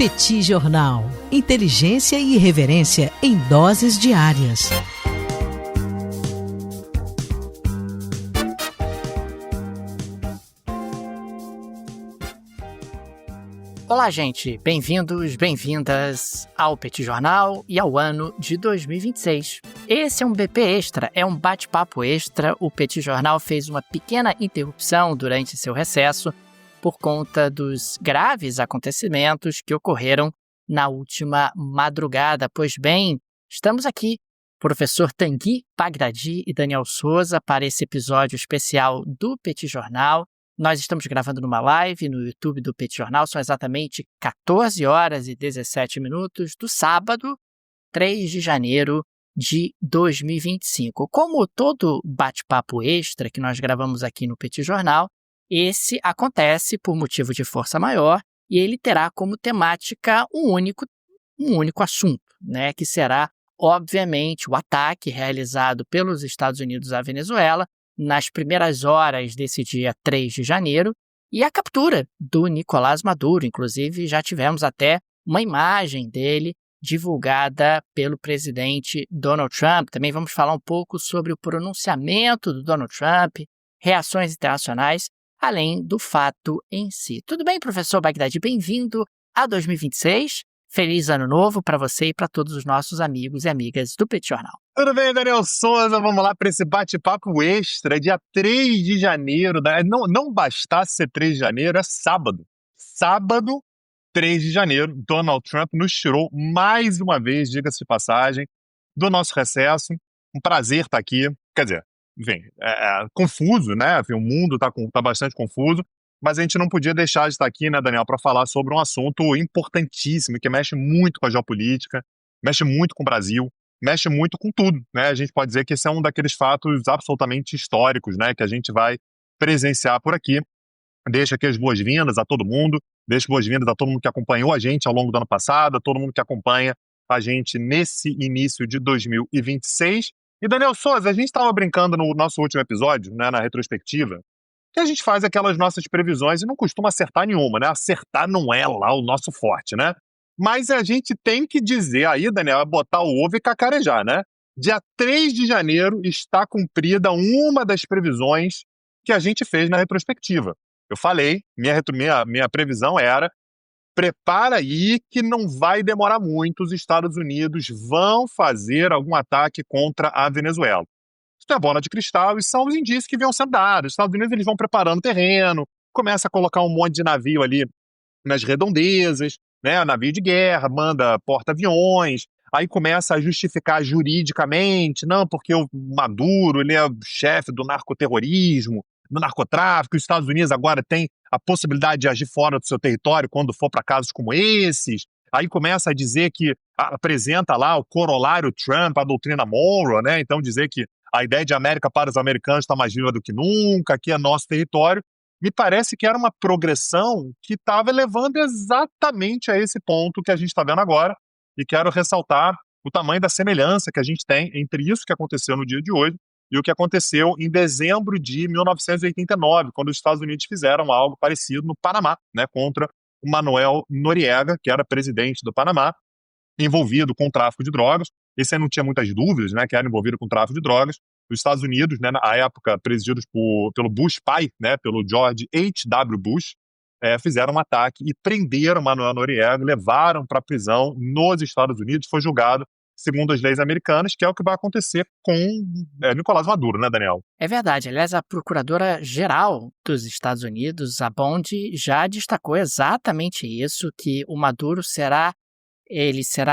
Petit Jornal. Inteligência e irreverência em doses diárias. Olá, gente. Bem-vindos, bem-vindas ao Petit Jornal e ao ano de 2026. Esse é um BP Extra, é um bate-papo extra. O Petit Jornal fez uma pequena interrupção durante seu recesso por conta dos graves acontecimentos que ocorreram na última madrugada. Pois bem, estamos aqui, professor Tanguy Bagdadi e Daniel Souza, para esse episódio especial do Petit Jornal. Nós estamos gravando numa live no YouTube do Petit Jornal, são exatamente 14 horas e 17 minutos do sábado, 3 de janeiro de 2025. Como todo bate-papo extra que nós gravamos aqui no Petit Jornal, esse acontece por motivo de força maior e ele terá como temática um único assunto, né, que será, obviamente, o ataque realizado pelos Estados Unidos à Venezuela nas primeiras horas desse dia 3 de janeiro e a captura do Nicolás Maduro. Inclusive, já tivemos até uma imagem dele divulgada pelo presidente Donald Trump. Também vamos falar um pouco sobre o pronunciamento do Donald Trump, reações internacionais, além do fato em si. Tudo bem, professor Bagdadi? Bem-vindo a 2026. Feliz ano novo para você e para todos os nossos amigos e amigas do Petit Jornal. Tudo bem, Daniel Souza? Vamos lá para esse bate-papo extra, dia 3 de janeiro. Não bastasse ser 3 de janeiro, é sábado. Sábado, 3 de janeiro, Donald Trump nos tirou mais uma vez, diga-se de passagem, do nosso recesso. Um prazer estar aqui. Quer dizer, enfim, confuso, né? Enfim, o mundo tá bastante confuso, mas a gente não podia deixar de estar aqui, né, Daniel, para falar sobre um assunto importantíssimo que mexe muito com a geopolítica, mexe muito com o Brasil, mexe muito com tudo, né? A gente pode dizer que esse é um daqueles fatos absolutamente históricos, né, que a gente vai presenciar por aqui. Deixo aqui as boas-vindas a todo mundo, deixo boas-vindas a todo mundo que acompanhou a gente ao longo do ano passado, a todo mundo que acompanha a gente nesse início de 2026. E, Daniel Souza, a gente estava brincando no nosso último episódio, né, na retrospectiva, que a gente faz aquelas nossas previsões e não costuma acertar nenhuma, né? Acertar não é lá o nosso forte, né? Mas a gente tem que dizer aí, Daniel, botar o ovo e cacarejar, né? Dia 3 de janeiro está cumprida uma das previsões que a gente fez na retrospectiva. Eu falei, minha previsão era: prepara aí que não vai demorar muito, os Estados Unidos vão fazer algum ataque contra a Venezuela. Isso não é bola de cristal e são os indícios que vêm sendo dados. Os Estados Unidos eles vão preparando o terreno, começa a colocar um monte de navio ali nas redondezas, né? Navio de guerra, manda porta-aviões, aí começa a justificar juridicamente, não, porque o Maduro ele é o chefe do narcoterrorismo, do narcotráfico, os Estados Unidos agora tem a possibilidade de agir fora do seu território quando for para casos como esses. Aí começa a dizer que apresenta lá o corolário Trump, a doutrina Monroe, né? Então dizer que a ideia de América para os americanos está mais viva do que nunca, aqui é nosso território. Me parece que era uma progressão que estava levando exatamente a esse ponto que a gente está vendo agora. E quero ressaltar o tamanho da semelhança que a gente tem entre isso que aconteceu no dia de hoje e o que aconteceu em dezembro de 1989, quando os Estados Unidos fizeram algo parecido no Panamá, né, contra o Manuel Noriega, que era presidente do Panamá, envolvido com o tráfico de drogas. Esse aí não tinha muitas dúvidas, né, que era envolvido com o tráfico de drogas. Os Estados Unidos, né, na época presididos pelo Bush pai, né, pelo George H.W. Bush, fizeram um ataque e prenderam Manuel Noriega, levaram para a prisão nos Estados Unidos, foi julgado segundo as leis americanas, que é o que vai acontecer com Nicolás Maduro, né, Daniel? É verdade. Aliás, a Procuradora-Geral dos Estados Unidos, a Bondi, já destacou exatamente isso, que o Maduro será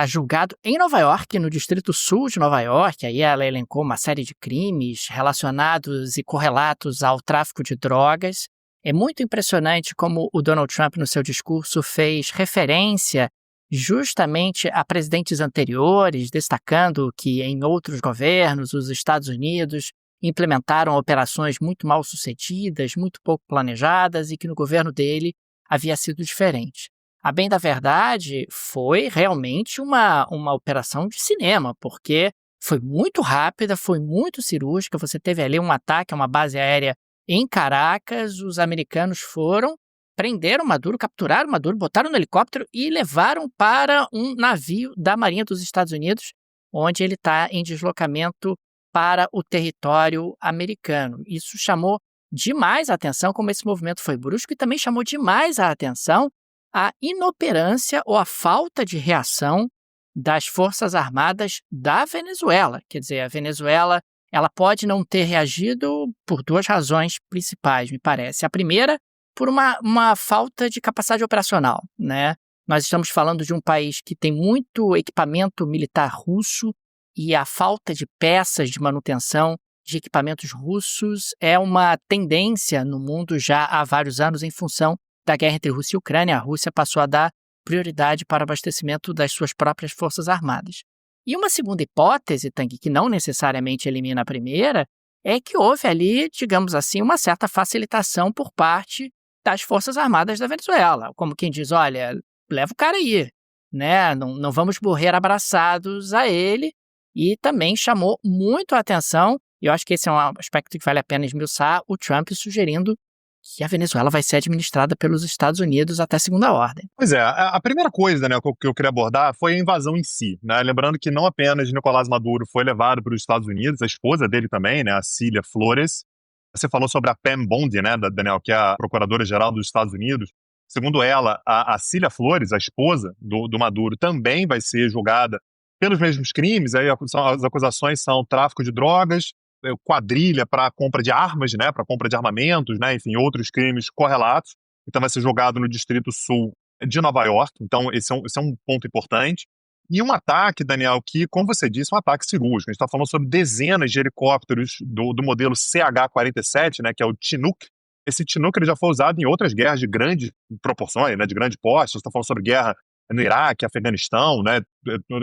julgado em Nova York, no Distrito Sul de Nova York. Aí ela elencou uma série de crimes relacionados e correlatos ao tráfico de drogas. É muito impressionante como o Donald Trump, no seu discurso, fez referência justamente a presidentes anteriores, destacando que em outros governos os Estados Unidos implementaram operações muito mal sucedidas, muito pouco planejadas e que no governo dele havia sido diferente. A bem da verdade, foi realmente uma operação de cinema, porque foi muito rápida, foi muito cirúrgica. Você teve ali um ataque a uma base aérea em Caracas, os americanos foram prenderam Maduro, capturaram Maduro, botaram no helicóptero e levaram para um navio da Marinha dos Estados Unidos, onde ele está em deslocamento para o território americano. Isso chamou demais a atenção, como esse movimento foi brusco, e também chamou demais a atenção a inoperância ou a falta de reação das Forças Armadas da Venezuela. Quer dizer, a Venezuela ela pode não ter reagido por duas razões principais, me parece. A primeira, por uma falta de capacidade operacional, né? Nós estamos falando de um país que tem muito equipamento militar russo e a falta de peças de manutenção de equipamentos russos é uma tendência no mundo já há vários anos em função da guerra entre Rússia e Ucrânia. A Rússia passou a dar prioridade para o abastecimento das suas próprias forças armadas. E uma segunda hipótese, Tanguy, que não necessariamente elimina a primeira, é que houve ali, digamos assim, uma certa facilitação por parte das Forças Armadas da Venezuela. Como quem diz, olha, leva o cara aí, né? Não vamos morrer abraçados a ele. E também chamou muito a atenção, e eu acho que esse é um aspecto que vale a pena esmiuçar, o Trump sugerindo que a Venezuela vai ser administrada pelos Estados Unidos até segunda ordem. Pois é, a primeira coisa, né, que eu queria abordar foi a invasão em si, né? Lembrando que não apenas Nicolás Maduro foi levado para os Estados Unidos, a esposa dele também, né, a Cília Flores. Você falou sobre a Pam Bondi, né, Daniel, que é a procuradora-geral dos Estados Unidos. Segundo ela, a Cília Flores, a esposa do Maduro, também vai ser julgada pelos mesmos crimes. Aí as acusações são tráfico de drogas, quadrilha para compra de armas, né, para compra de armamentos, né, enfim, outros crimes correlatos. Então vai ser julgado no Distrito Sul de Nova York. Então esse é um ponto importante. E um ataque, Daniel, que, como você disse, é um ataque cirúrgico. A gente está falando sobre dezenas de helicópteros do modelo CH-47, né, que é o Chinook. Esse Chinook ele já foi usado em outras guerras de grandes proporções, né, de grande porte. Você está falando sobre guerra no Iraque, Afeganistão, né,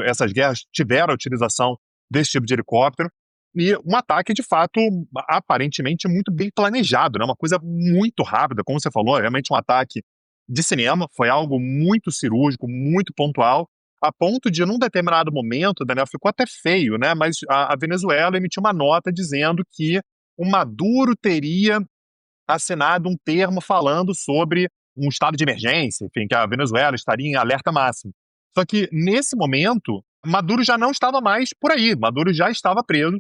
essas guerras tiveram a utilização desse tipo de helicóptero. E um ataque, de fato, aparentemente muito bem planejado, né? Uma coisa muito rápida, como você falou, realmente um ataque de cinema, foi algo muito cirúrgico, muito pontual, a ponto de, num determinado momento, Daniel, ficou até feio, né? Mas a Venezuela emitiu uma nota dizendo que o Maduro teria assinado um termo falando sobre um estado de emergência, enfim, que a Venezuela estaria em alerta máximo. Só que, nesse momento, Maduro já não estava mais por aí, Maduro já estava preso.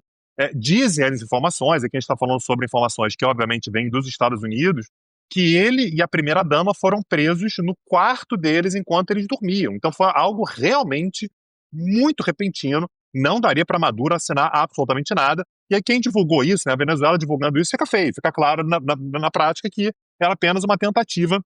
Dizem as informações, aqui a gente está falando sobre informações que obviamente vêm dos Estados Unidos, que ele e a primeira-dama foram presos no quarto deles enquanto eles dormiam. Então foi algo realmente muito repentino, não daria para Maduro assinar absolutamente nada. E aí quem divulgou isso, né, a Venezuela divulgando isso, fica feio, fica claro na prática que era apenas uma tentativa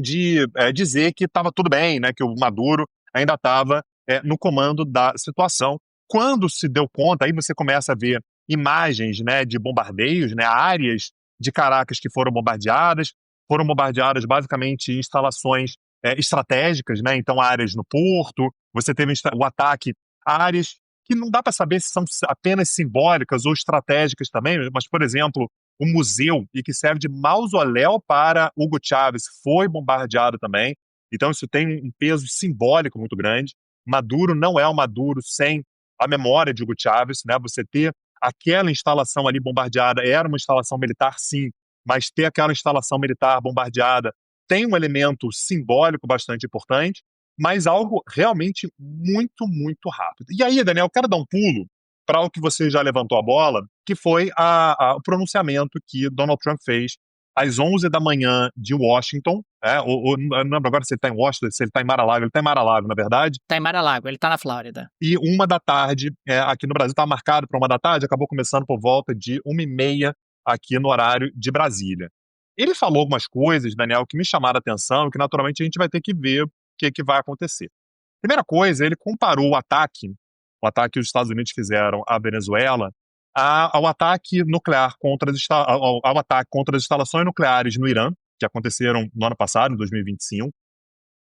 de dizer que estava tudo bem, né, que o Maduro ainda estava no comando da situação. Quando se deu conta, aí você começa a ver imagens, né, de bombardeios, né, áreas de Caracas que foram bombardeadas basicamente em instalações estratégicas, né, então áreas no porto, você teve o ataque a áreas que não dá para saber se são apenas simbólicas ou estratégicas também, mas, por exemplo, o museu, e que serve de mausoléu para Hugo Chávez, foi bombardeado também, então isso tem um peso simbólico muito grande. Maduro não é um Maduro sem a memória de Hugo Chávez, né? Você ter aquela instalação ali bombardeada, era uma instalação militar, sim, mas ter aquela instalação militar bombardeada tem um elemento simbólico bastante importante, mas algo realmente muito, muito rápido. E aí, Daniel, eu quero dar um pulo para o que você já levantou a bola, que foi o pronunciamento que Donald Trump fez às 11 da manhã de Washington, eu não lembro agora se ele está em Washington, se ele está em Mar-a-Lago, ele está em Mar-a-Lago, na verdade. Está em Mar-a-Lago, ele está na Flórida. E 1h aqui no Brasil, estava marcado para 1h, acabou começando por volta de 1h30 aqui no horário de Brasília. Ele falou algumas coisas, Daniel, que me chamaram a atenção, que naturalmente a gente vai ter que ver o que vai acontecer. Primeira coisa, ele comparou o ataque que os Estados Unidos fizeram à Venezuela, ao ataque nuclear ao ataque contra as instalações nucleares no Irã, que aconteceram no ano passado, em 2025.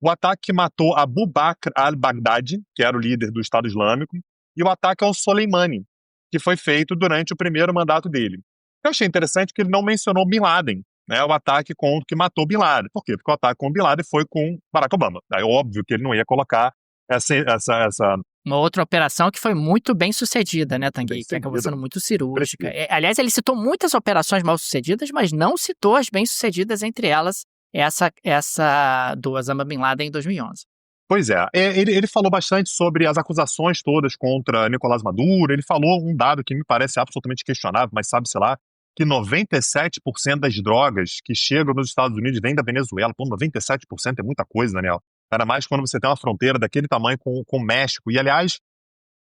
O ataque que matou Abu Bakr al-Baghdadi, que era o líder do Estado Islâmico, e o ataque ao Soleimani, que foi feito durante o primeiro mandato dele. Eu achei interessante que ele não mencionou Bin Laden, né, o ataque que matou Bin Laden. Por quê? Porque o ataque com Bin Laden foi com Barack Obama. É óbvio que ele não ia colocar essa Uma outra operação que foi muito bem sucedida, né, Tanguy? Que acabou sendo muito cirúrgica. Aliás, ele citou muitas operações mal sucedidas, mas não citou as bem sucedidas, entre elas essa do Osama Bin Laden em 2011. Pois é, ele falou bastante sobre as acusações todas contra Nicolás Maduro. Ele falou um dado que me parece absolutamente questionável, mas sabe-se lá, que 97% das drogas que chegam nos Estados Unidos vêm da Venezuela. Pô, 97% é muita coisa, Daniel. Ainda mais quando você tem uma fronteira daquele tamanho com o México. E, aliás,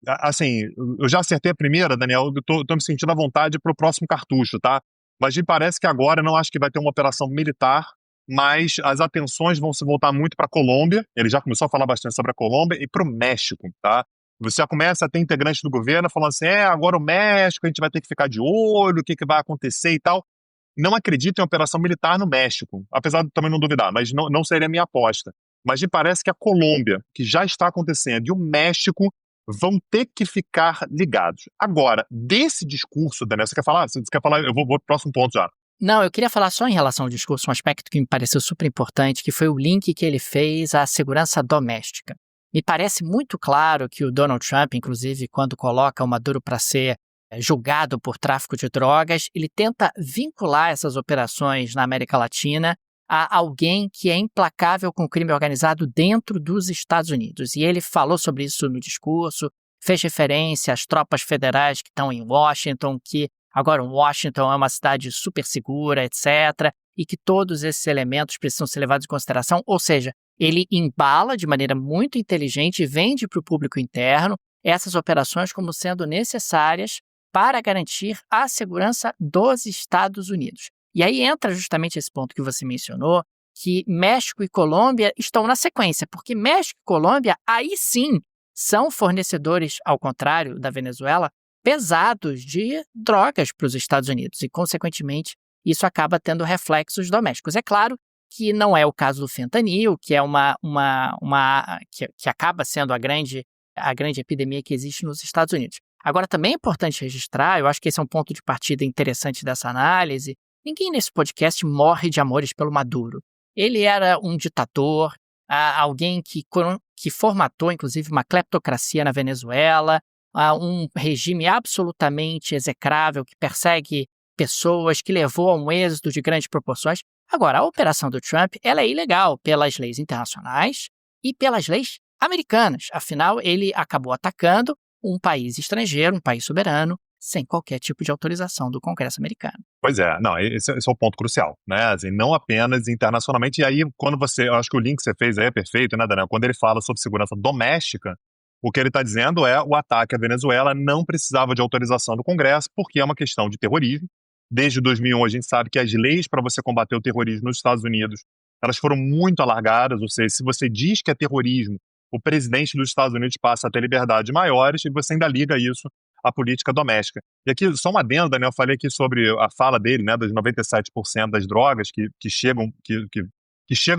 assim, eu já acertei a primeira, Daniel, eu tô me sentindo à vontade pro próximo cartucho, tá? Mas me parece que agora não acho que vai ter uma operação militar, mas as atenções vão se voltar muito para a Colômbia. Ele já começou a falar bastante sobre a Colômbia e para o México, tá? Você já começa a ter integrantes do governo falando assim, agora o México, a gente vai ter que ficar de olho, o que vai acontecer e tal. Não acredito em operação militar no México, apesar de também não duvidar, mas não seria a minha aposta. Mas me parece que a Colômbia, que já está acontecendo, e o México vão ter que ficar ligados. Agora, desse discurso, Daniel, você quer falar? Você quer falar? Eu vou pro próximo ponto já. Não, eu queria falar só em relação ao discurso, um aspecto que me pareceu super importante, que foi o link que ele fez à segurança doméstica. Me parece muito claro que o Donald Trump, inclusive, quando coloca o Maduro para ser julgado por tráfico de drogas, ele tenta vincular essas operações na América Latina a alguém que é implacável com o crime organizado dentro dos Estados Unidos. E ele falou sobre isso no discurso, fez referência às tropas federais que estão em Washington, que agora Washington é uma cidade super segura, etc., e que todos esses elementos precisam ser levados em consideração. Ou seja, ele embala de maneira muito inteligente e vende para o público interno essas operações como sendo necessárias para garantir a segurança dos Estados Unidos. E aí entra justamente esse ponto que você mencionou, que México e Colômbia estão na sequência, porque México e Colômbia, aí sim, são fornecedores, ao contrário da Venezuela, pesados de drogas para os Estados Unidos e, consequentemente, isso acaba tendo reflexos domésticos. É claro que não é o caso do fentanil, que é que acaba sendo a grande epidemia que existe nos Estados Unidos. Agora, também é importante registrar, eu acho que esse é um ponto de partida interessante dessa análise, ninguém nesse podcast morre de amores pelo Maduro. Ele era um ditador, alguém que formatou, inclusive, uma cleptocracia na Venezuela, um regime absolutamente execrável que persegue pessoas, que levou a um êxodo de grandes proporções. Agora, a operação do Trump ela é ilegal pelas leis internacionais e pelas leis americanas. Afinal, ele acabou atacando um país estrangeiro, um país soberano, sem qualquer tipo de autorização do Congresso americano. Pois é, não, esse é o ponto crucial, né? Assim, não apenas internacionalmente. E aí, eu acho que o link que você fez aí é perfeito, né, Daniel? Quando ele fala sobre segurança doméstica, o que ele está dizendo é o ataque à Venezuela não precisava de autorização do Congresso, porque é uma questão de terrorismo. Desde 2001, a gente sabe que as leis para você combater o terrorismo nos Estados Unidos, elas foram muito alargadas, ou seja, se você diz que é terrorismo, o presidente dos Estados Unidos passa a ter liberdades maiores e você ainda liga isso à política doméstica. E aqui, só um adendo, Daniel, eu falei aqui sobre a fala dele, né, dos 97% das drogas que chegam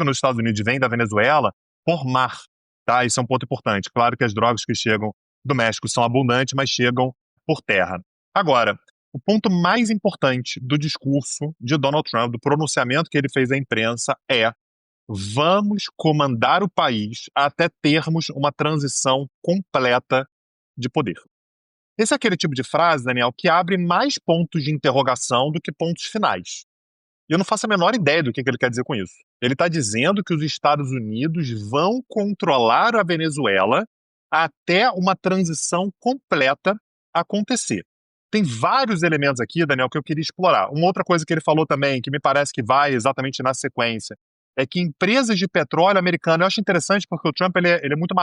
nos Estados Unidos e vêm da Venezuela por mar. Tá? Isso é um ponto importante. Claro que as drogas que chegam do México são abundantes, mas chegam por terra. Agora, o ponto mais importante do discurso de Donald Trump, do pronunciamento que ele fez à imprensa é: vamos comandar o país até termos uma transição completa de poder. Esse é aquele tipo de frase, Daniel, que abre mais pontos de interrogação do que pontos finais. E eu não faço a menor ideia do que ele quer dizer com isso. Ele está dizendo que os Estados Unidos vão controlar a Venezuela até uma transição completa acontecer. Tem vários elementos aqui, Daniel, que eu queria explorar. Uma outra coisa que ele falou também, que me parece que vai exatamente na sequência, é que empresas de petróleo americano, eu acho interessante porque o Trump ele é muito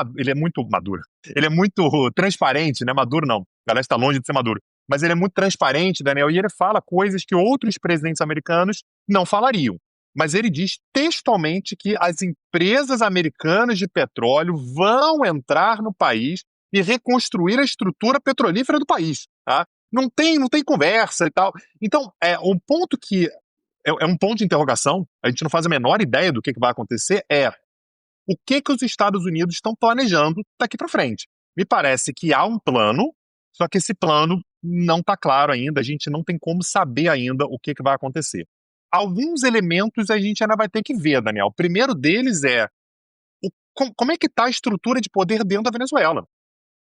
maduro, ele é muito transparente, né? Maduro não, aliás está longe de ser maduro, mas ele é muito transparente, Daniel, e ele fala coisas que outros presidentes americanos não falariam. Mas ele diz textualmente que as empresas americanas de petróleo vão entrar no país e reconstruir a estrutura petrolífera do país, tá? Não tem conversa e tal. Então, um ponto que é um ponto de interrogação, a gente não faz a menor ideia do que vai acontecer, o que os Estados Unidos estão planejando daqui para frente. Me parece que há um plano, só que esse plano não está claro ainda, a gente não tem como saber ainda o que vai acontecer. Alguns elementos a gente ainda vai ter que ver, Daniel. O primeiro deles é como é que está a estrutura de poder dentro da Venezuela.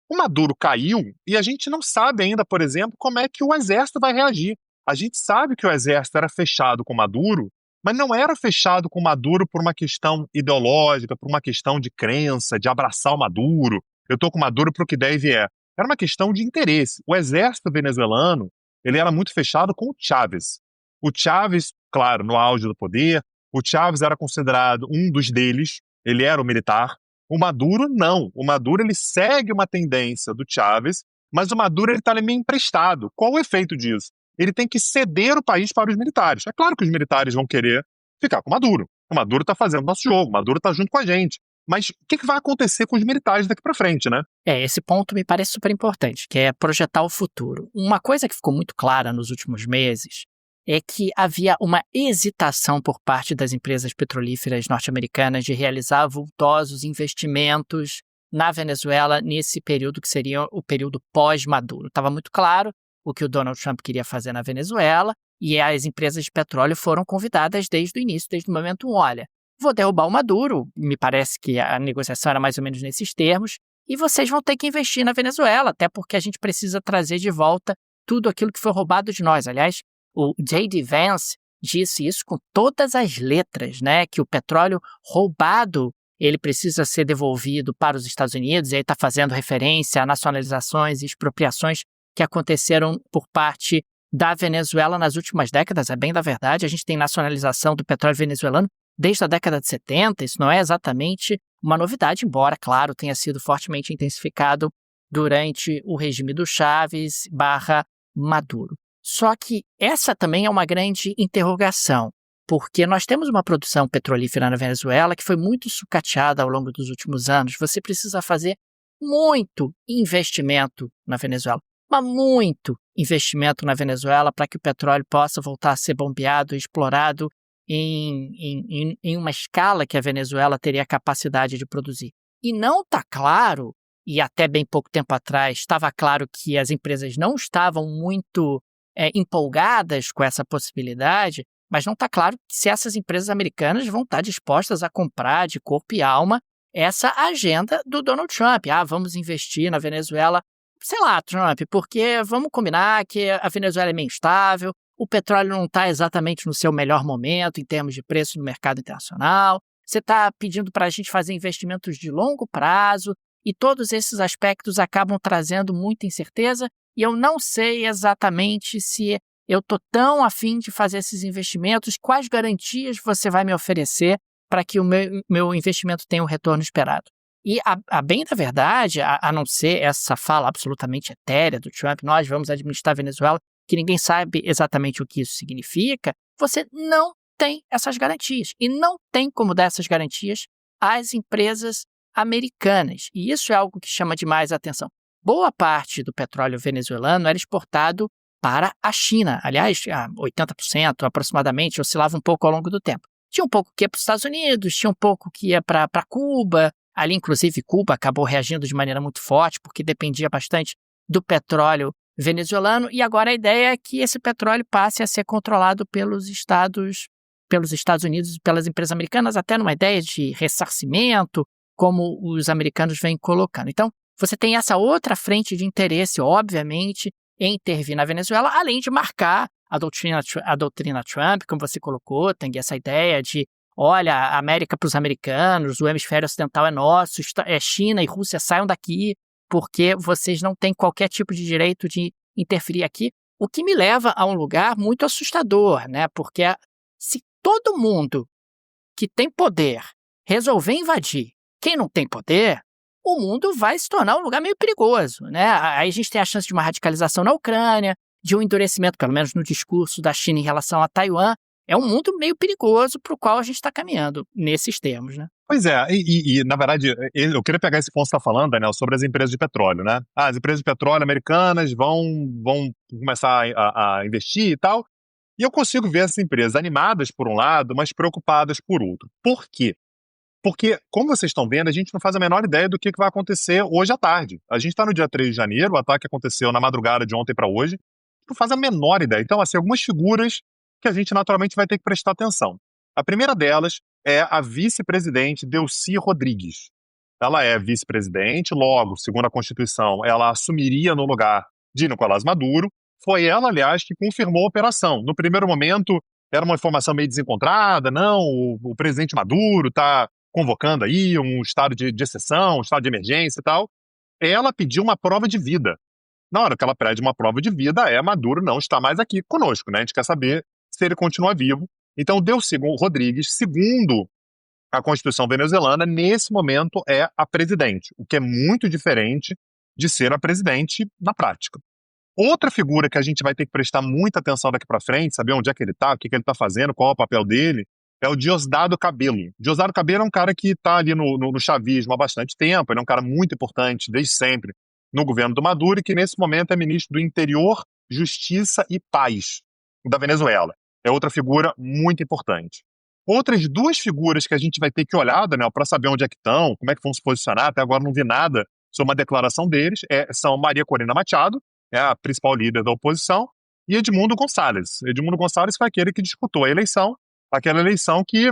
O Maduro caiu e a gente não sabe ainda, por exemplo, como é que o exército vai reagir. A gente sabe que o exército era fechado com Maduro, mas não era fechado com Maduro por uma questão ideológica, por uma questão de crença, de abraçar o Maduro. Eu estou com Maduro para o que der e vier. Era uma questão de interesse. O exército venezuelano, ele era muito fechado com o Chávez. O Chávez, claro, no auge do poder, o Chávez era considerado um dos deles, ele era o militar. O Maduro, não. O Maduro, ele segue uma tendência do Chávez, mas o Maduro está ali meio emprestado. Qual o efeito disso? Ele tem que ceder o país para os militares. É claro que os militares vão querer ficar com o Maduro. O Maduro está fazendo nosso jogo, o Maduro está junto com a gente. Mas o que vai acontecer com os militares daqui para frente, né? Esse ponto me parece super importante, que é projetar o futuro. Uma coisa que ficou muito clara nos últimos meses é que havia uma hesitação por parte das empresas petrolíferas norte-americanas de realizar vultosos investimentos na Venezuela nesse período que seria o período pós-Maduro. Estava muito claro o que o Donald Trump queria fazer na Venezuela e as empresas de petróleo foram convidadas desde o início, desde o momento olha, vou derrubar o Maduro, me parece que a negociação era mais ou menos nesses termos, e vocês vão ter que investir na Venezuela, até porque a gente precisa trazer de volta tudo aquilo que foi roubado de nós. Aliás, o J.D. Vance disse isso com todas as letras, né? Que o petróleo roubado, ele precisa ser devolvido para os Estados Unidos, e aí está fazendo referência a nacionalizações e expropriações que aconteceram por parte da Venezuela nas últimas décadas. É bem da verdade, a gente tem nacionalização do petróleo venezuelano desde a década de 70, isso não é exatamente uma novidade, embora, claro, tenha sido fortemente intensificado durante o regime do Chávez / Maduro. Só que essa também é uma grande interrogação, porque nós temos uma produção petrolífera na Venezuela que foi muito sucateada ao longo dos últimos anos. Você precisa fazer muito investimento na Venezuela, mas muito investimento na Venezuela para que o petróleo possa voltar a ser bombeado e explorado em uma escala que a Venezuela teria a capacidade de produzir. E não está claro, e até bem pouco tempo atrás estava claro que as empresas não estavam muito empolgadas com essa possibilidade, mas não está claro se essas empresas americanas vão estar dispostas a comprar de corpo e alma essa agenda do Donald Trump. Vamos investir na Venezuela. Sei lá, Trump, porque vamos combinar que a Venezuela é meio instável, o petróleo não está exatamente no seu melhor momento em termos de preço no mercado internacional, você está pedindo para a gente fazer investimentos de longo prazo e todos esses aspectos acabam trazendo muita incerteza e eu não sei exatamente se eu estou tão afim de fazer esses investimentos, quais garantias você vai me oferecer para que o meu investimento tenha o retorno esperado. E a bem da verdade, a não ser essa fala absolutamente etérea do Trump, nós vamos administrar a Venezuela, que ninguém sabe exatamente o que isso significa, você não tem essas garantias. E não tem como dar essas garantias às empresas americanas. E isso é algo que chama demais a atenção. Boa parte do petróleo venezuelano era exportado para a China. Aliás, 80% aproximadamente, oscilava um pouco ao longo do tempo. Tinha um pouco que ia para os Estados Unidos, tinha um pouco que ia para Cuba. Ali, inclusive, Cuba acabou reagindo de maneira muito forte, porque dependia bastante do petróleo venezuelano. E agora a ideia é que esse petróleo passe a ser controlado pelos Estados Unidos e pelas empresas americanas, até numa ideia de ressarcimento, como os americanos vêm colocando. Então, você tem essa outra frente de interesse, obviamente, em intervir na Venezuela, além de marcar a doutrina Trump, como você colocou, tem essa ideia de, olha, a América para os americanos, o hemisfério ocidental é nosso, China e Rússia saiam daqui, porque vocês não têm qualquer tipo de direito de interferir aqui, o que me leva a um lugar muito assustador, né? Porque se todo mundo que tem poder resolver invadir quem não tem poder, o mundo vai se tornar um lugar meio perigoso, né? Aí a gente tem a chance de uma radicalização na Ucrânia, de um endurecimento, pelo menos no discurso da China em relação a Taiwan. É um mundo meio perigoso para o qual a gente está caminhando nesses termos, né? Pois é, na verdade, eu queria pegar esse ponto que você está falando, Daniel, sobre as empresas de petróleo, né? As empresas de petróleo americanas vão começar a investir e tal, e eu consigo ver essas empresas animadas por um lado, mas preocupadas por outro. Por quê? Porque, como vocês estão vendo, a gente não faz a menor ideia do que vai acontecer hoje à tarde. A gente está no dia 3 de janeiro, o ataque aconteceu na madrugada de ontem para hoje, não faz a menor ideia. Então, assim, algumas figuras que a gente naturalmente vai ter que prestar atenção. A primeira delas é a vice-presidente Delcy Rodrigues. Ela é vice-presidente, logo, segundo a Constituição, ela assumiria no lugar de Nicolás Maduro. Foi ela, aliás, que confirmou a operação. No primeiro momento, era uma informação meio desencontrada, não, o presidente Maduro está convocando aí um estado de exceção, um estado de emergência e tal. Ela pediu uma prova de vida. Na hora que ela pede uma prova de vida, Maduro não está mais aqui conosco, né? A gente quer saber se ele continua vivo. Então, Delcy Rodrigues, segundo a Constituição venezuelana, nesse momento é a presidente, o que é muito diferente de ser a presidente na prática. Outra figura que a gente vai ter que prestar muita atenção daqui para frente, saber onde é que ele está, o que ele está fazendo, qual é o papel dele, é o Diosdado Cabello. Diosdado Cabello é um cara que está ali no chavismo há bastante tempo, ele é um cara muito importante desde sempre no governo do Maduro e que nesse momento é ministro do Interior, Justiça e Paz da Venezuela. É outra figura muito importante. Outras duas figuras que a gente vai ter que olhar, Daniel, para saber onde é que estão, como é que vão se posicionar, até agora não vi nada sobre uma declaração deles, são Maria Corina Machado, a principal líder da oposição, e Edmundo Gonçalves. Edmundo Gonçalves foi aquele que disputou a eleição, aquela eleição que,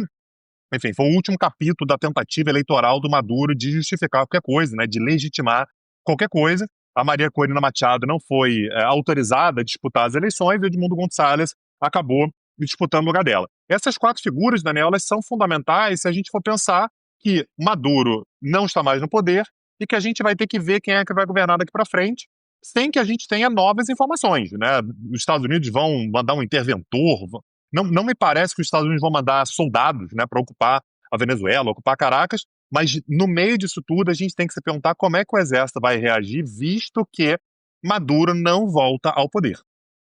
enfim, foi o último capítulo da tentativa eleitoral do Maduro de justificar qualquer coisa, né, de legitimar qualquer coisa. A Maria Corina Machado não foi autorizada a disputar as eleições e Edmundo Gonçalves acabou disputando o lugar dela. Essas quatro figuras, Daniel, elas são fundamentais se a gente for pensar que Maduro não está mais no poder e que a gente vai ter que ver quem é que vai governar daqui para frente, sem que a gente tenha novas informações, né? Os Estados Unidos vão mandar um interventor, não me parece que os Estados Unidos vão mandar soldados, né, para ocupar a Venezuela, ocupar Caracas, mas no meio disso tudo a gente tem que se perguntar como é que o exército vai reagir, visto que Maduro não volta ao poder.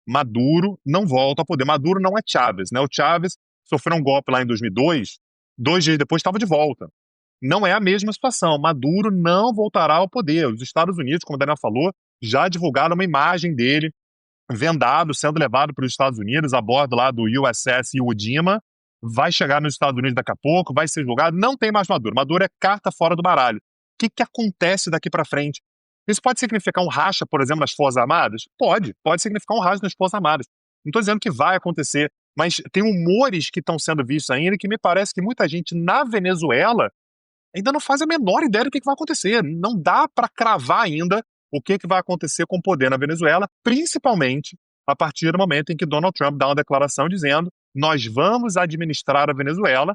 Maduro não volta ao poder. Maduro não é Chávez, né? O Chávez sofreu um golpe lá em 2002, 2 dias depois estava de volta. Não é a mesma situação. Maduro não voltará ao poder. Os Estados Unidos, como a Daniel falou, já divulgaram uma imagem dele vendado, sendo levado para os Estados Unidos a bordo lá do USS Iwo Jima. Vai chegar nos Estados Unidos daqui a pouco, vai ser julgado. Não tem mais Maduro. Maduro é carta fora do baralho. O que acontece daqui para frente? Isso pode significar um racha, por exemplo, nas Forças Armadas? Pode significar um racha nas Forças Armadas. Não estou dizendo que vai acontecer, mas tem humores que estão sendo vistos ainda que me parece que muita gente na Venezuela ainda não faz a menor ideia do que vai acontecer. Não dá para cravar ainda o que vai acontecer com o poder na Venezuela, principalmente a partir do momento em que Donald Trump dá uma declaração dizendo: nós vamos administrar a Venezuela,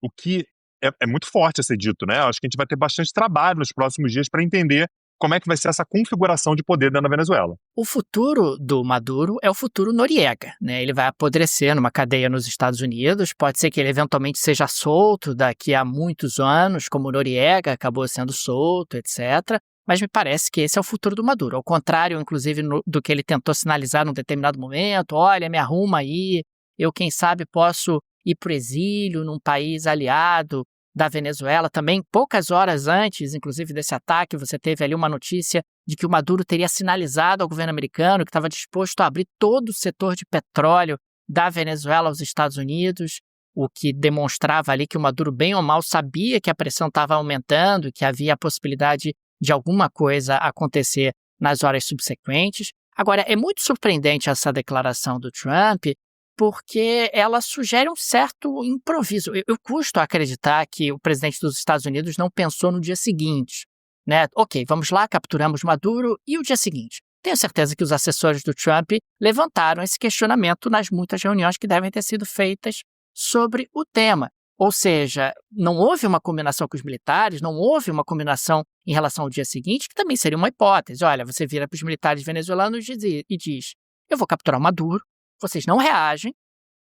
o que é muito forte a ser dito, né? Acho que a gente vai ter bastante trabalho nos próximos dias para entender como é que vai ser essa configuração de poder dentro da Venezuela. O futuro do Maduro é o futuro Noriega, né? Ele vai apodrecer numa cadeia nos Estados Unidos, pode ser que ele eventualmente seja solto daqui a muitos anos, como Noriega acabou sendo solto, etc., mas me parece que esse é o futuro do Maduro, ao contrário, inclusive, do que ele tentou sinalizar num determinado momento: olha, me arruma aí, eu, quem sabe, posso ir para o exílio num país aliado da Venezuela. Também, poucas horas antes, inclusive, desse ataque, você teve ali uma notícia de que o Maduro teria sinalizado ao governo americano que estava disposto a abrir todo o setor de petróleo da Venezuela aos Estados Unidos, o que demonstrava ali que o Maduro, bem ou mal, sabia que a pressão estava aumentando, que havia a possibilidade de alguma coisa acontecer nas horas subsequentes. Agora, é muito surpreendente essa declaração do Trump, porque ela sugere um certo improviso. Eu custo acreditar que o presidente dos Estados Unidos não pensou no dia seguinte, né? Ok, vamos lá, capturamos Maduro, e o dia seguinte? Tenho certeza que os assessores do Trump levantaram esse questionamento nas muitas reuniões que devem ter sido feitas sobre o tema. Ou seja, não houve uma combinação com os militares, não houve uma combinação em relação ao dia seguinte, que também seria uma hipótese. Olha, você vira para os militares venezuelanos e diz: eu vou capturar o Maduro, vocês não reagem,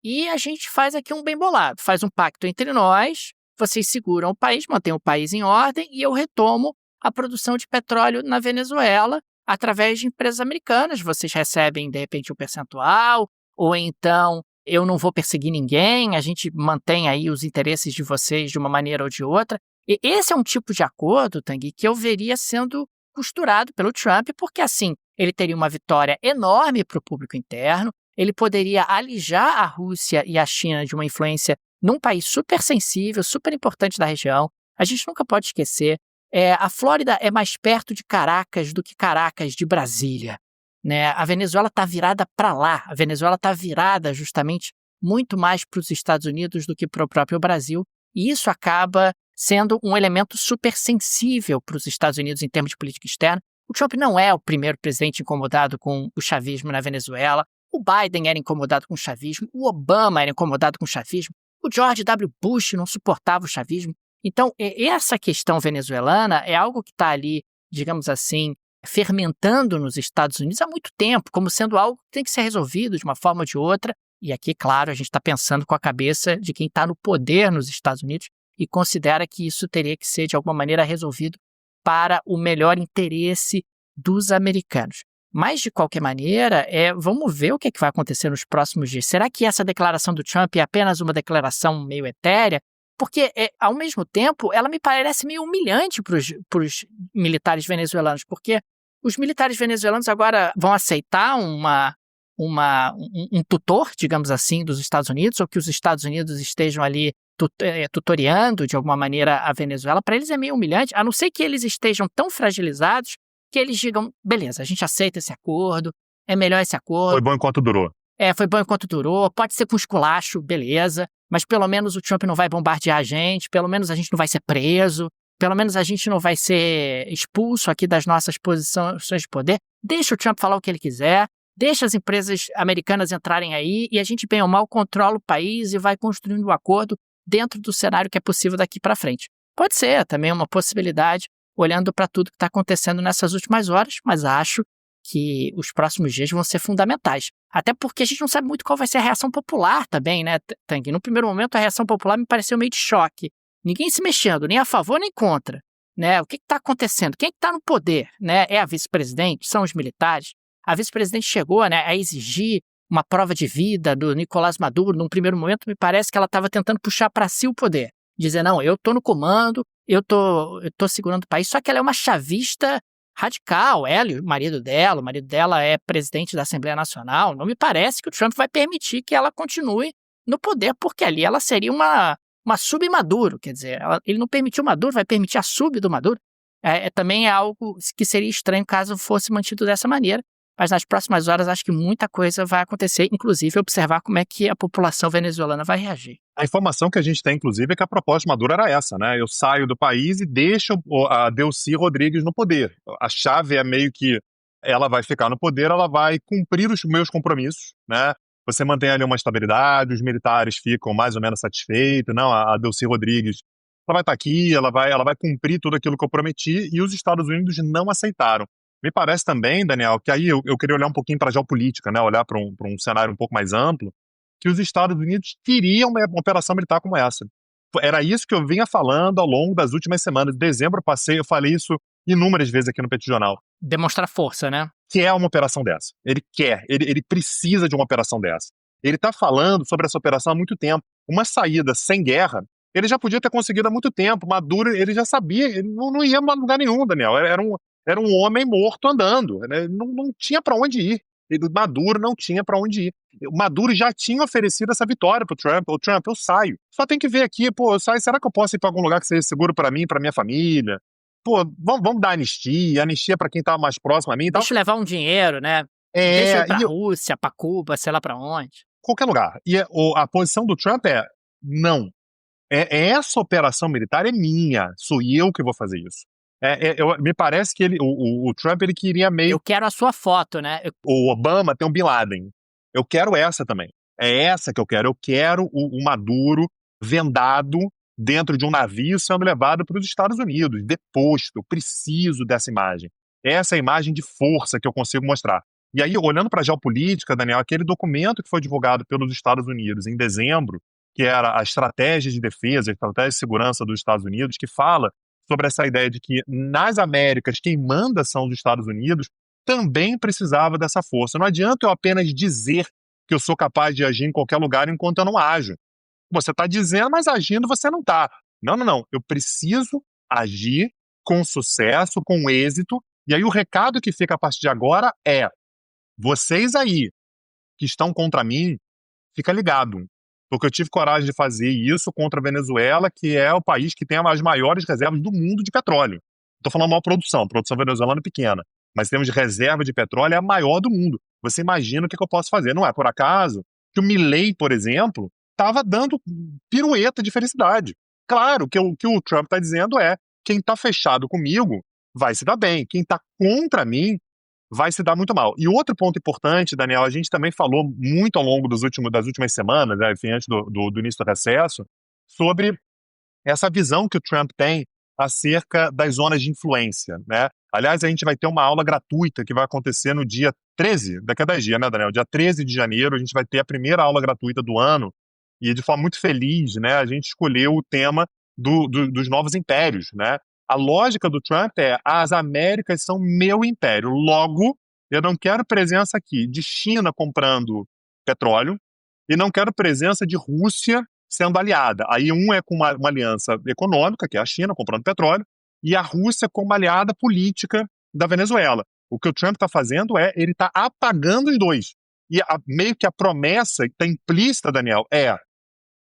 e a gente faz aqui um bem bolado, faz um pacto entre nós, vocês seguram o país, mantêm o país em ordem, e eu retomo a produção de petróleo na Venezuela através de empresas americanas. Vocês recebem, de repente, um percentual, ou então eu não vou perseguir ninguém, a gente mantém aí os interesses de vocês de uma maneira ou de outra. E esse é um tipo de acordo, Tanguy, que eu veria sendo costurado pelo Trump, porque assim, ele teria uma vitória enorme para o público interno, ele poderia alijar a Rússia e a China de uma influência num país super sensível, super importante da região. A gente nunca pode esquecer, a Flórida é mais perto de Caracas do que Caracas de Brasília, né? A Venezuela está virada para lá, a Venezuela está virada justamente muito mais para os Estados Unidos do que para o próprio Brasil, e isso acaba sendo um elemento super sensível para os Estados Unidos em termos de política externa. O Trump não é o primeiro presidente incomodado com o chavismo na Venezuela. O Biden era incomodado com o chavismo, o Obama era incomodado com o chavismo, o George W. Bush não suportava o chavismo. Então, essa questão venezuelana é algo que está ali, digamos assim, fermentando nos Estados Unidos há muito tempo, como sendo algo que tem que ser resolvido de uma forma ou de outra. E aqui, claro, a gente está pensando com a cabeça de quem está no poder nos Estados Unidos e considera que isso teria que ser, de alguma maneira, resolvido para o melhor interesse dos americanos. Mas, de qualquer maneira, vamos ver o que vai acontecer nos próximos dias. Será que essa declaração do Trump é apenas uma declaração meio etérea? Porque, ao mesmo tempo, ela me parece meio humilhante para os militares venezuelanos, porque os militares venezuelanos agora vão aceitar um tutor, digamos assim, dos Estados Unidos, ou que os Estados Unidos estejam ali tutoriando, de alguma maneira, a Venezuela. Para eles é meio humilhante, a não ser que eles estejam tão fragilizados que eles digam, beleza, a gente aceita esse acordo, é melhor esse acordo. Foi bom enquanto durou. Foi bom enquanto durou, pode ser com esculacho, beleza, mas pelo menos o Trump não vai bombardear a gente, pelo menos a gente não vai ser preso, pelo menos a gente não vai ser expulso aqui das nossas posições de poder. Deixa o Trump falar o que ele quiser, deixa as empresas americanas entrarem aí e a gente, bem ou mal, controla o país e vai construindo um acordo dentro do cenário que é possível daqui para frente. Pode ser também uma possibilidade, olhando para tudo que está acontecendo nessas últimas horas, mas acho que os próximos dias vão ser fundamentais. Até porque a gente não sabe muito qual vai ser a reação popular também, né, Tang? No primeiro momento, a reação popular me pareceu meio de choque. Ninguém se mexendo, nem a favor nem contra. Né? O que está acontecendo? Quem está no poder? Né? É a vice-presidente? São os militares? A vice-presidente chegou, né, a exigir uma prova de vida do Nicolás Maduro. Num primeiro momento, me parece que ela estava tentando puxar para si o poder. Dizer, não, eu estou no comando, eu tô segurando o país. Só que ela é uma chavista radical. Ela, o marido dela é presidente da Assembleia Nacional. Não me parece que o Trump vai permitir que ela continue no poder, porque ali ela seria uma sub-Maduro. Quer dizer, ele não permitiu Maduro, vai permitir a sub do Maduro. Também é algo que seria estranho caso fosse mantido dessa maneira. Mas nas próximas horas acho que muita coisa vai acontecer, inclusive observar como é que a população venezuelana vai reagir. A informação que a gente tem, inclusive, é que a proposta de Maduro era essa, né? Eu saio do país e deixo a Delcy Rodrigues no poder. A chave é meio que ela vai ficar no poder, ela vai cumprir os meus compromissos, né? Você mantém ali uma estabilidade, os militares ficam mais ou menos satisfeitos, não? A Delcy Rodrigues, ela vai estar aqui, ela vai cumprir tudo aquilo que eu prometi, e os Estados Unidos não aceitaram. Me parece também, Daniel, que aí eu queria olhar um pouquinho para a geopolítica, né? Olhar para um cenário um pouco mais amplo, que os Estados Unidos queriam uma operação militar como essa. Era isso que eu vinha falando ao longo das últimas semanas. Em dezembro eu falei isso inúmeras vezes aqui no Petit Jornal. Demonstrar força, né? Que é uma operação dessa. Ele precisa de uma operação dessa. Ele está falando sobre essa operação há muito tempo. Uma saída sem guerra, ele já podia ter conseguido há muito tempo. Maduro, ele já sabia, ele não ia a lugar nenhum, Daniel. Era um homem morto andando, né? Não tinha para onde ir. Maduro não tinha para onde ir. O Maduro já tinha oferecido essa vitória pro Trump. O Trump, eu saio. Só tem que ver aqui, eu saio, será que eu posso ir para algum lugar que seja seguro para mim, para minha família? Vamos dar anistia para quem tá mais próximo a mim e tal. Deixa eu levar um dinheiro, né? Deixa eu ir pra Rússia, pra Cuba, sei lá pra onde. Qualquer lugar. E a posição do Trump não. Essa operação militar é minha. Sou eu que vou fazer isso. Me parece que o Trump ele queria meio... Eu quero a sua foto, né? O Obama tem um Bin Laden. Eu quero essa também. É essa que eu quero. Eu quero o Maduro vendado dentro de um navio sendo levado para os Estados Unidos, deposto. Eu preciso dessa imagem. Essa é a imagem de força que eu consigo mostrar. E aí, olhando para a geopolítica, Daniel, aquele documento que foi divulgado pelos Estados Unidos em dezembro, que era a estratégia de defesa, a estratégia de segurança dos Estados Unidos, que fala sobre essa ideia de que nas Américas quem manda são os Estados Unidos, também precisava dessa força. Não adianta eu apenas dizer que eu sou capaz de agir em qualquer lugar enquanto eu não ajo. Você está dizendo, mas agindo você não está. Não. Eu preciso agir com sucesso, com êxito. E aí o recado que fica a partir de agora é: vocês aí que estão contra mim, fica ligado. Porque eu tive coragem de fazer isso contra a Venezuela, que é o país que tem as maiores reservas do mundo de petróleo. Estou falando maior produção. A produção venezuelana é pequena. Mas em termos de reserva de petróleo, é a maior do mundo. Você imagina o que eu posso fazer. Não é por acaso que o Milei, por exemplo, estava dando pirueta de felicidade. Claro que o Trump está dizendo quem está fechado comigo vai se dar bem. Quem está contra mim vai se dar muito mal. E outro ponto importante, Daniel, a gente também falou muito ao longo das últimas semanas, né, enfim, antes do início do recesso, sobre essa visão que o Trump tem acerca das zonas de influência, né? Aliás, a gente vai ter uma aula gratuita que vai acontecer no dia 13, daqui a 10 dias, né, Daniel? Dia 13 de janeiro, a gente vai ter a primeira aula gratuita do ano e, de forma muito feliz, né, a gente escolheu o tema dos novos impérios, né? A lógica do Trump é: as Américas são meu império, logo, eu não quero presença aqui de China comprando petróleo e não quero presença de Rússia sendo aliada. Aí um é com uma aliança econômica, que é a China comprando petróleo, e a Rússia como aliada política da Venezuela. O que o Trump está fazendo é, ele está apagando os dois. E meio que a promessa que está implícita, Daniel, é: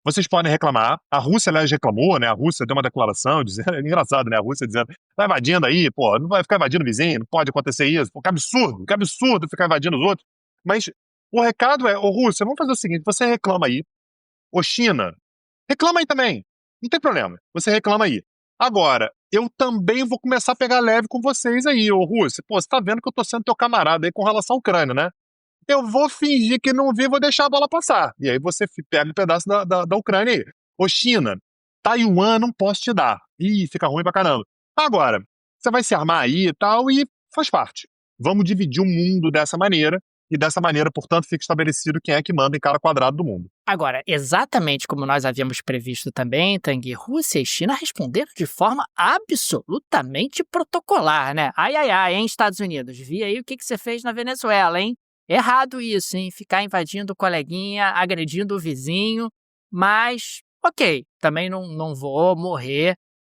vocês podem reclamar. A Rússia, aliás, reclamou, né? A Rússia deu uma declaração dizendo, é engraçado, né? A Rússia dizendo, tá invadindo aí, pô, não vai ficar invadindo o vizinho, não pode acontecer isso, pô, que absurdo ficar invadindo os outros. Mas o recado é: ô Rússia, vamos fazer o seguinte, você reclama aí. Ô China, reclama aí também. Não tem problema, você reclama aí. Agora, eu também vou começar a pegar leve com vocês aí, ô Rússia. Pô, você tá vendo que eu tô sendo teu camarada aí com relação à Ucrânia, né? Eu vou fingir que não vi, vou deixar a bola passar. E aí você pega um pedaço da Ucrânia aí. Ô China, Taiwan não posso te dar. Ih, fica ruim pra caramba. Agora, você vai se armar aí e tal, e faz parte. Vamos dividir o mundo dessa maneira, e dessa maneira, portanto, fica estabelecido quem é que manda em cada quadrado do mundo. Agora, exatamente como nós havíamos previsto também, Tang, Rússia e China responderam de forma absolutamente protocolar, né? Ai, ai, ai, hein, Estados Unidos, vi aí o que você fez na Venezuela, hein? Errado isso, hein? Ficar invadindo o coleguinha, agredindo o vizinho, mas, ok, também não vou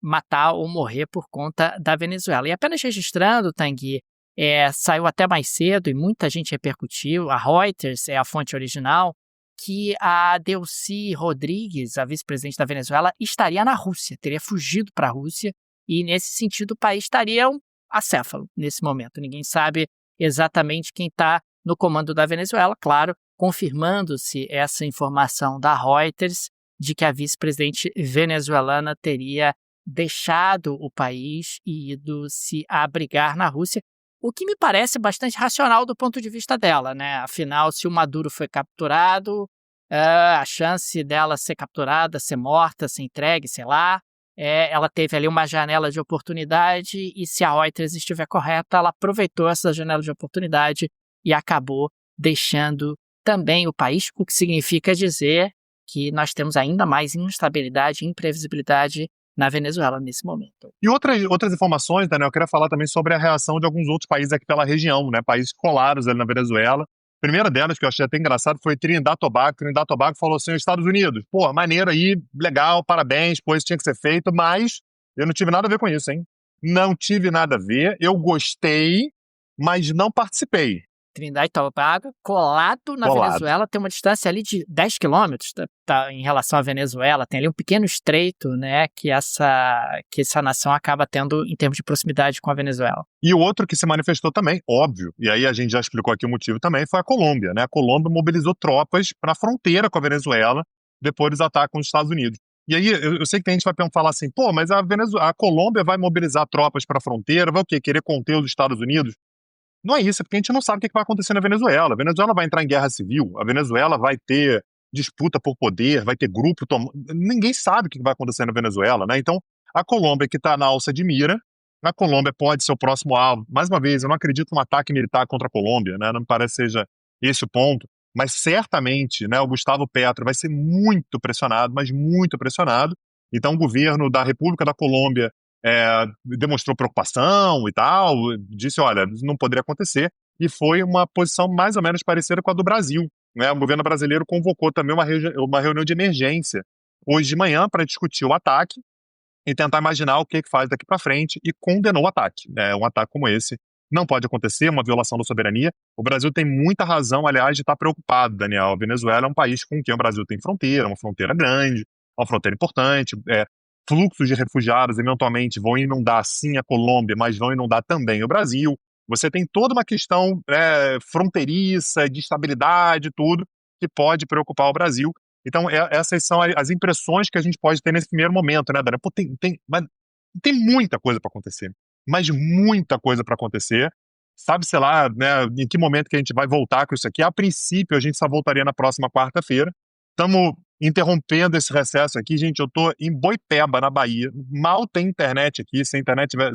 matar ou morrer por conta da Venezuela. E apenas registrando, Tang, saiu até mais cedo e muita gente repercutiu, a Reuters é a fonte original, que a Delcy Rodrigues, a vice-presidente da Venezuela, estaria na Rússia, teria fugido para a Rússia, e nesse sentido o país estaria acéfalo nesse momento. Ninguém sabe exatamente quem está no comando da Venezuela, claro, confirmando-se essa informação da Reuters de que a vice-presidente venezuelana teria deixado o país e ido se abrigar na Rússia, o que me parece bastante racional do ponto de vista dela, né? Afinal, se o Maduro foi capturado, a chance dela ser capturada, ser morta, ser entregue, sei lá, ela teve ali uma janela de oportunidade e, se a Reuters estiver correta, ela aproveitou essa janela de oportunidade e acabou deixando também o país, o que significa dizer que nós temos ainda mais instabilidade e imprevisibilidade na Venezuela nesse momento. E outras informações, Daniel, eu queria falar também sobre a reação de alguns outros países aqui pela região, né? Países colados ali na Venezuela. A primeira delas, que eu achei até engraçado, foi Trinidad e Tobago. Trinidad e Tobago falou assim: os Estados Unidos, pô, maneiro aí, legal, parabéns, pô, isso tinha que ser feito, mas eu não tive nada a ver com isso, hein? Não tive nada a ver, eu gostei, mas não participei. Trindade e Tobago, colado na Venezuela, tem uma distância ali de 10 quilômetros em relação à Venezuela, tem ali um pequeno estreito, né, que essa nação acaba tendo em termos de proximidade com a Venezuela. E o outro que se manifestou também, óbvio, e aí a gente já explicou aqui o motivo também, foi a Colômbia, né? A Colômbia mobilizou tropas para a fronteira com a Venezuela depois dos ataques com os Estados Unidos. E aí eu sei que tem gente que vai falar assim: pô, mas a Colômbia vai mobilizar tropas para a fronteira, vai o quê? Querer conter os Estados Unidos? Não é isso, é porque a gente não sabe o que vai acontecer na Venezuela. A Venezuela vai entrar em guerra civil, a Venezuela vai ter disputa por poder, vai ter grupo ninguém sabe o que vai acontecer na Venezuela, né? Então, a Colômbia, que está na alça de mira, a Colômbia pode ser o próximo alvo. Mais uma vez, eu não acredito num ataque militar contra a Colômbia, né? Não me parece que seja esse o ponto, mas certamente, né, o Gustavo Petro vai ser muito pressionado, mas muito pressionado. Então, o governo da República da Colômbia demonstrou preocupação e tal, disse: olha, não poderia acontecer, e foi uma posição mais ou menos parecida com a do Brasil, né? O governo brasileiro convocou também uma reunião de emergência hoje de manhã para discutir o ataque e tentar imaginar o que faz daqui para frente, e condenou o ataque. Um ataque como esse não pode acontecer, uma violação da soberania. O Brasil tem muita razão, aliás, de estar preocupado, Daniel. A Venezuela é um país com quem o Brasil tem fronteira, uma fronteira grande, uma fronteira importante, fluxos de refugiados eventualmente vão inundar sim a Colômbia, mas vão inundar também o Brasil. Você tem toda uma questão fronteiriça, de estabilidade, tudo, que pode preocupar o Brasil. Então, essas são as impressões que a gente pode ter nesse primeiro momento, né, Daniel? Pô, tem muita coisa para acontecer, mas muita coisa para acontecer. Sabe-se lá, né, em que momento que a gente vai voltar com isso aqui. A princípio, a gente só voltaria na próxima quarta-feira. Estamos interrompendo esse recesso aqui. Gente, eu tô em Boipeba, na Bahia. Mal tem internet aqui. Se a internet tiver,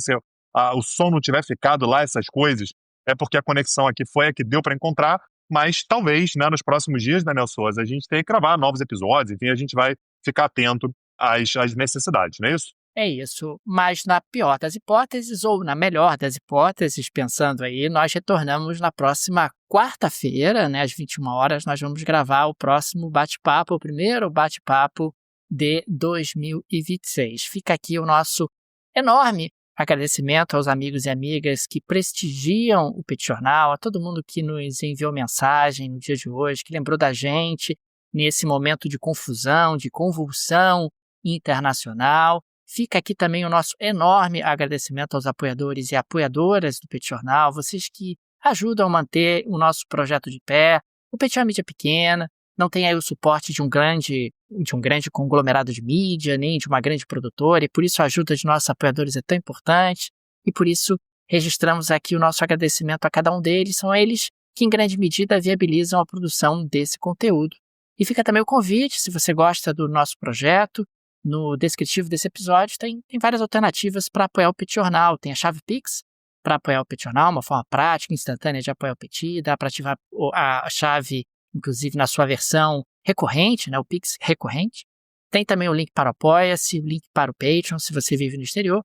o som não tiver ficado lá, essas coisas, é porque a conexão aqui foi a que deu para encontrar. Mas talvez, né, nos próximos dias, né, Nelson Souza, a gente tenha que gravar novos episódios. Enfim, a gente vai ficar atento às necessidades, não é isso? É isso, mas na pior das hipóteses, ou na melhor das hipóteses, pensando aí, nós retornamos na próxima quarta-feira, né, às 21 horas, nós vamos gravar o próximo bate-papo, o primeiro bate-papo de 2026. Fica aqui o nosso enorme agradecimento aos amigos e amigas que prestigiam o Petit Jornal, a todo mundo que nos enviou mensagem no dia de hoje, que lembrou da gente nesse momento de confusão, de convulsão internacional. Fica aqui também o nosso enorme agradecimento aos apoiadores e apoiadoras do Petit Jornal, vocês que ajudam a manter o nosso projeto de pé. O Petit é uma mídia pequena, não tem aí o suporte de um grande conglomerado de mídia, nem de uma grande produtora, e por isso a ajuda de nossos apoiadores é tão importante, e por isso registramos aqui o nosso agradecimento a cada um deles. São eles que em grande medida viabilizam a produção desse conteúdo. E fica também o convite, se você gosta do nosso projeto, no descritivo desse episódio tem várias alternativas para apoiar o Petit Jornal. Tem a chave Pix para apoiar o Petit Jornal, uma forma prática, instantânea de apoiar o Petit. Dá para ativar a chave, inclusive na sua versão recorrente, né, o Pix recorrente. Tem também o link para o Apoia-se, o link para o Patreon, se você vive no exterior.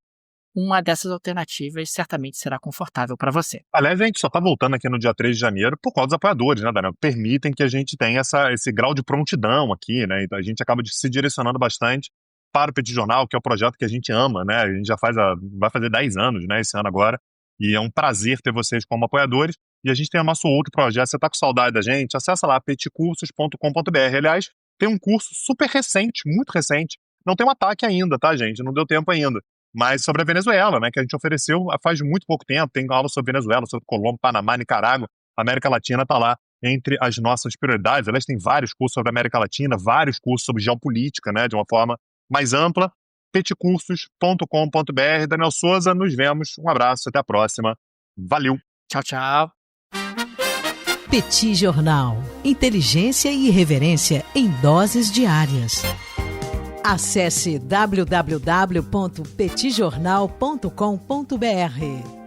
Uma dessas alternativas certamente será confortável para você. Aliás, a gente só está voltando aqui no dia 3 de janeiro por causa dos apoiadores, né, Daniel? Permitem que a gente tenha esse grau de prontidão aqui, né? Então a gente acaba se direcionando bastante para o Petit Jornal, que é o projeto que a gente ama, né? A gente já vai fazer 10 anos, né, esse ano agora. E é um prazer ter vocês como apoiadores. E a gente tem o nosso outro projeto. Você está com saudade da gente? Acessa lá, petcursos.com.br. Aliás, tem um curso super recente, muito recente. Não tem um ataque ainda, tá, gente? Não deu tempo ainda. Mas sobre a Venezuela, né, que a gente ofereceu faz muito pouco tempo. Tem aula sobre Venezuela, sobre Colômbia, Panamá, Nicarágua. A América Latina está lá entre as nossas prioridades. Aliás, tem vários cursos sobre a América Latina, vários cursos sobre geopolítica, né, de uma forma mais ampla. petcursos.com.br. Daniel Souza, nos vemos. Um abraço, até a próxima. Valeu. Tchau, tchau. Petit Jornal. Inteligência e irreverência em doses diárias. Acesse www.petitjornal.com.br.